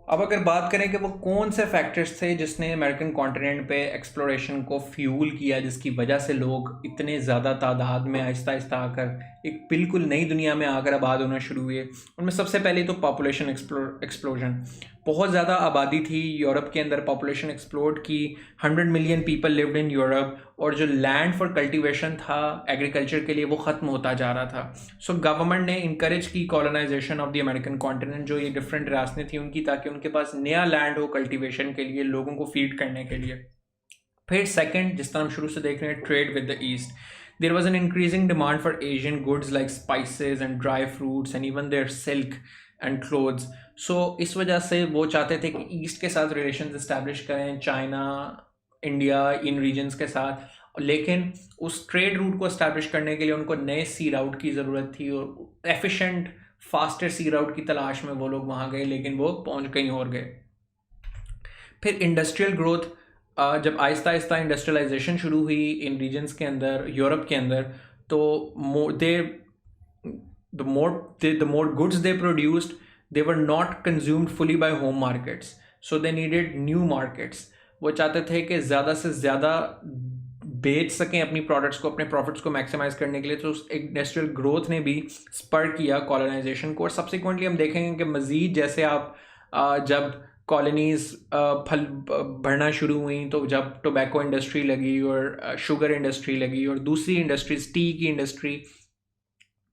अब अगर बात करें कि वो कौन से फैक्टर्स थे जिसने अमेरिकन कॉन्टिनेंट पे एक्सप्लोरेशन को फ्यूल किया, जिसकी वजह से लोग इतने ज़्यादा तादाद में आहिस्ता आहिस्ता आकर एक बिल्कुल नई दुनिया में आकर आबाद होना शुरू हुए। उनमें सबसे पहले तो पॉपुलेशन एक्सप्लोजन। बहुत ज़्यादा आबादी थी यूरोप के अंदर, पॉपुलेशन एक्सप्लोड की। 100 million people lived in Europe, और जो लैंड फॉर कल्टीवेशन था एग्रीकल्चर के लिए वो ख़त्म होता जा रहा था। सो गवर्नमेंट ने इंकरेज की colonisation of the American continent, जो ये डिफरेंट रियासतें थी उनकी, ताकि उनके पास नया लैंड हो कल्टीवेशन के लिए, लोगों को फीड करने के लिए। फिर सेकंड, जिस तरह हम शुरू से देख रहे हैं, trade with the East. There was an increasing demand for Asian goods like spices and dry fruits and even their silk and clothes. So इस वजह से वो चाहते थे कि ईस्ट के साथ रिलेशन इस्टेब्लिश करें, चाइना, इंडिया, इन रीजन्स के साथ। लेकिन उस ट्रेड रूट को इस्टेब्लिश करने के लिए उनको नए सी राउट की ज़रूरत थी, और एफिशिएंट फास्टर सी राउट की तलाश में वो लोग वहाँ गए, लेकिन वो पहुँच कहीं और गए। फिर इंडस्ट्रियल ग्रोथ। जब आहिस्ता आहिस्ता इंडस्ट्रियलाइजेशन शुरू हुई इन रीजन्स के अंदर, यूरोप के अंदर, तो दे the more goods they produced, they were not consumed fully by home markets, so they needed new markets. वो चाहते थे कि ज़्यादा से ज़्यादा बेच सकें अपनी प्रोडक्ट्स को, अपने प्रॉफिट्स को मैक्सिमाइज करने के लिए। तो उस इंडस्ट्रियल ग्रोथ ने भी स्पर किया कॉलोनाइजेशन को। और सब्सिक्वेंटली हम देखेंगे कि मज़ीद जैसे आप जब कॉलोनीज़ फल बढ़ना शुरू हुई, तो जब टोबैको इंडस्ट्री लगी और शुगर इंडस्ट्री लगी और दूसरी इंडस्ट्रीज, टी की इंडस्ट्री,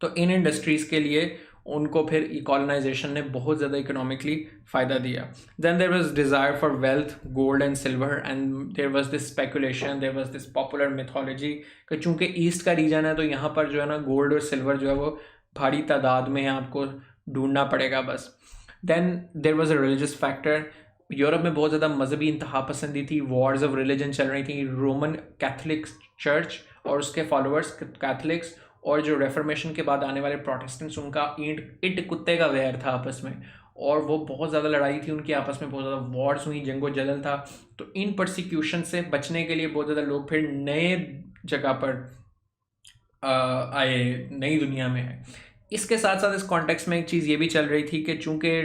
तो इन इंडस्ट्रीज़ के लिए उनको फिर कॉलोनाइजेशन ने बहुत ज़्यादा इकोनॉमिकली फ़ायदा दिया। Then there was desire for wealth, gold and silver, and there was this speculation, there was this popular mythology कि चूँकि ईस्ट का रीजन है तो यहाँ पर जो है ना गोल्ड और सिल्वर जो है वो भारी तादाद में है, आपको ढूंढना पड़ेगा बस। Then there was a religious factor. Europe में बहुत ज़्यादा मजहबी इंतहा पसंदी थी, वॉर्स ऑफ रिलीजन चल रही थी। रोमन कैथलिक चर्च और उसके फॉलोअर्स कैथलिक्स, और जो रेफर्मेशन के बाद आने वाले प्रोटेस्टेंट्स, उनका ईंट इट कुत्ते का वैर था आपस में, और वो बहुत ज़्यादा लड़ाई थी उनकी आपस में, बहुत ज़्यादा वॉर्स हुई, जंगो जदल था। तो इन परसिक्यूशन से बचने के लिए बहुत ज़्यादा लोग फिर नए जगह पर आए, नई दुनिया में है। इसके साथ साथ इस कॉन्टेक्स्ट में एक चीज़ ये भी चल रही थी कि चूँकि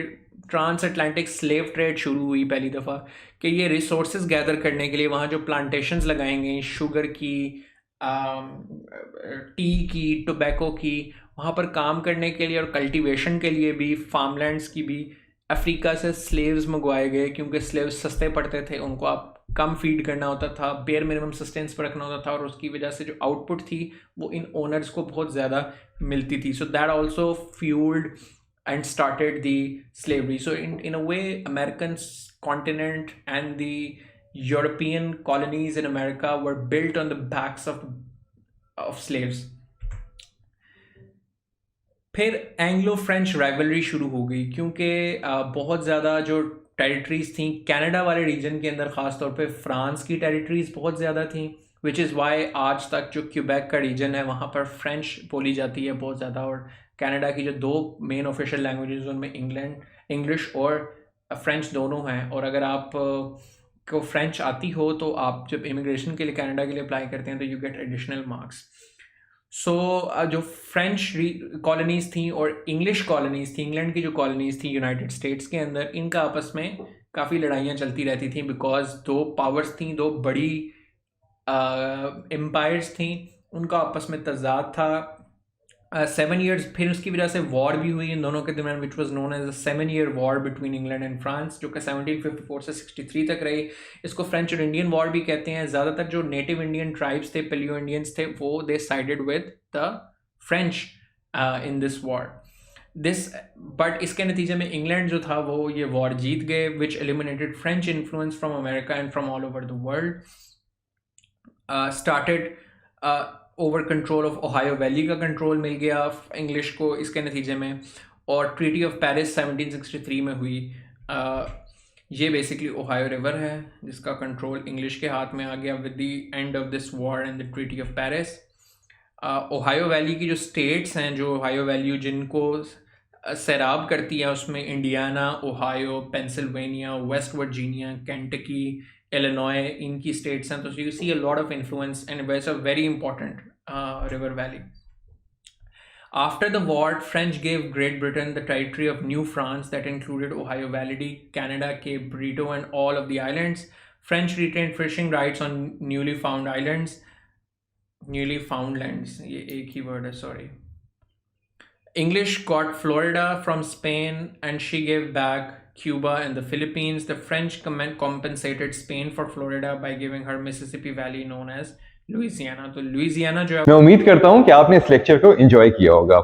ट्रांस अटलांटिक स्लेव ट्रेड शुरू हुई पहली दफ़ा, कि ये रिसोर्सेज गैदर करने के लिए वहाँ जो प्लांटेशंस लगाएंगे शुगर की, टी की, टोबैको की, वहाँ पर काम करने के लिए और कल्टीवेशन के लिए भी, फार्मलैंड्स की भी, अफ्रीका से स्लेव्स मंगवाए गए, क्योंकि स्लेव्स सस्ते पड़ते थे, उनको आप कम फीड करना होता था, बेयर मिनिमम सस्टेंस पर रखना होता था, और उसकी वजह से जो आउटपुट थी वो इन ओनर्स को बहुत ज़्यादा मिलती थी। So that also fuelled and started the slavery. So in a way, American continent and the European colonies in America were built on the backs of slaves. फिर एंग्लो फ्रेंच राइवलरी शुरू हो गई, क्योंकि बहुत ज़्यादा जो टेरिटरीज थी Canada वाले रीजन के अंदर, ख़ास तौर पे फ्रांस की टेरिटरीज बहुत ज़्यादा थी, विच इज़ वाई आज तक जो क्यूबेक का रीजन है वहाँ पर फ्रेंच बोली जाती है बहुत ज़्यादा। और कनाडा की जो दो मेन ऑफिशियल लैंग्वेजेस उनमें इंग्लिश और फ्रेंच दोनों हैं। और अगर आप को फ्रेंच आती हो तो आप जब इमिग्रेशन के लिए कनाडा के लिए अप्लाई करते हैं तो यू गेट एडिशनल मार्क्स। सो जो फ्रेंच कॉलोनीज़ थी और इंग्लिश कॉलोनीज़ थी, इंग्लैंड की जो कॉलोनीज़ थी यूनाइटेड स्टेट्स के अंदर, इनका आपस में काफ़ी लड़ाइयाँ चलती रहती थी, बिकॉज दो पावर्स थी, दो बड़ी एम्पायर्स थी, उनका आपस में तजाद था। 7 ईयर्स फिर उसकी वजह से वॉर भी हुई इन दोनों के दरमियान, which was known as a 7 year war between England and France, जो कि 1754 से 63 तक रही। इसको फ्रेंच और इंडियन वॉर भी कहते हैं। ज़्यादातर जो नेटिव इंडियन ट्राइब्स थे, पेलियो इंडियंस थे, वो they sided with the French in this war. But इसके नतीजे में इंग्लैंड जो था वो ये वॉर जीत गए, which eliminated French influence from America and from all over the world. Started over control of Ohio valley का कंट्रोल मिल गया इंग्लिश को इसके नतीजे में, और ट्रीटी ऑफ पेरिस 1763 में हुई। ये बेसिकली ओहायो रिवर है जिसका कंट्रोल इंग्लिश के हाथ में आ गया with the end of this war and the treaty of Paris. Ohio valley की जो स्टेट्स हैं, जो ओहायो वैली जिनको सैराब करती है, उसमें Indiana, Ohio, Pennsylvania, West Virginia, Kentucky, Illinois, इनकी स्टेट्स हैं। तो you see a lot of influence and west a very important river valley. After the war, French gave Great Britain the territory of New France that included Ohio Valley, Canada, Cape Breton, and all of the islands. French retained fishing rights on newly found islands. Newly found lands. ये एक ही word है, sorry. English got Florida from Spain and she gave back Cuba and the Philippines. The French compensated Spain for Florida by giving her Mississippi Valley known as Louisiana. तो Louisiana जो है, मैं उम्मीद करता हूं कि आपने इस लेक्चर को एंजॉय किया होगा।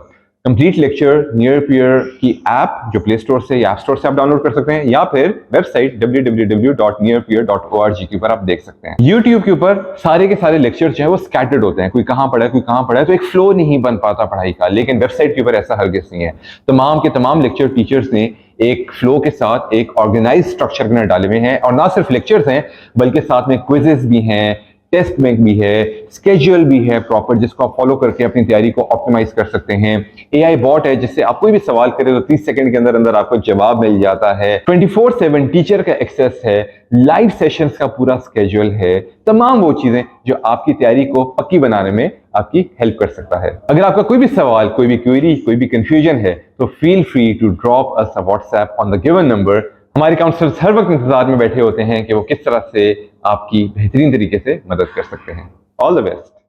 कंप्लीट लेक्चर नियर पियर की ऐप जो प्ले स्टोर से या ऐप स्टोर से आप डाउनलोड कर सकते हैं या फिर वेबसाइट www.nearpeer.org के ऊपर आप देख सकते हैं। YouTube के ऊपर सारे के सारे लेक्चर जो है वो स्कैटर्ड होते हैं, कोई कहाँ पढ़ा है कोई कहाँ पढ़ा है, तो एक फ्लो नहीं बन पाता पढ़ाई का। लेकिन वेबसाइट के ऊपर ऐसा हरगिज नहीं है। तमाम के तमाम लेक्चर टीचर्स ने एक फ्लो के साथ एक ऑर्गेनाइज स्ट्रक्चर में डाले हुए हैं, और ना सिर्फ लेक्चर्स हैं बल्कि साथ में क्विजेस भी हैं, टेस्ट बैंक भी है, स्केड्यूल भी है प्रॉपर, जिसको आप फॉलो करके अपनी तैयारी को ऑप्टिमाइज कर सकते हैं। एआई बॉट है जिससे आप कोई भी सवाल करें तो 30 सेकंड के अंदर अंदर आपको जवाब मिल जाता है। 24/7 टीचर का एक्सेस है, लाइव सेशंस का पूरा स्केड्यूल है, तमाम वो चीजें जो आपकी तैयारी को पक्की बनाने में आपकी हेल्प कर सकता है। अगर आपका कोई भी सवाल, कोई भी क्वेरी, कोई भी कंफ्यूजन है तो feel free to drop us a WhatsApp on the given number. हमारे काउंसलर्स हर वक्त इंतजार में बैठे होते हैं कि वो किस तरह से आपकी बेहतरीन तरीके से मदद कर सकते हैं। All the best.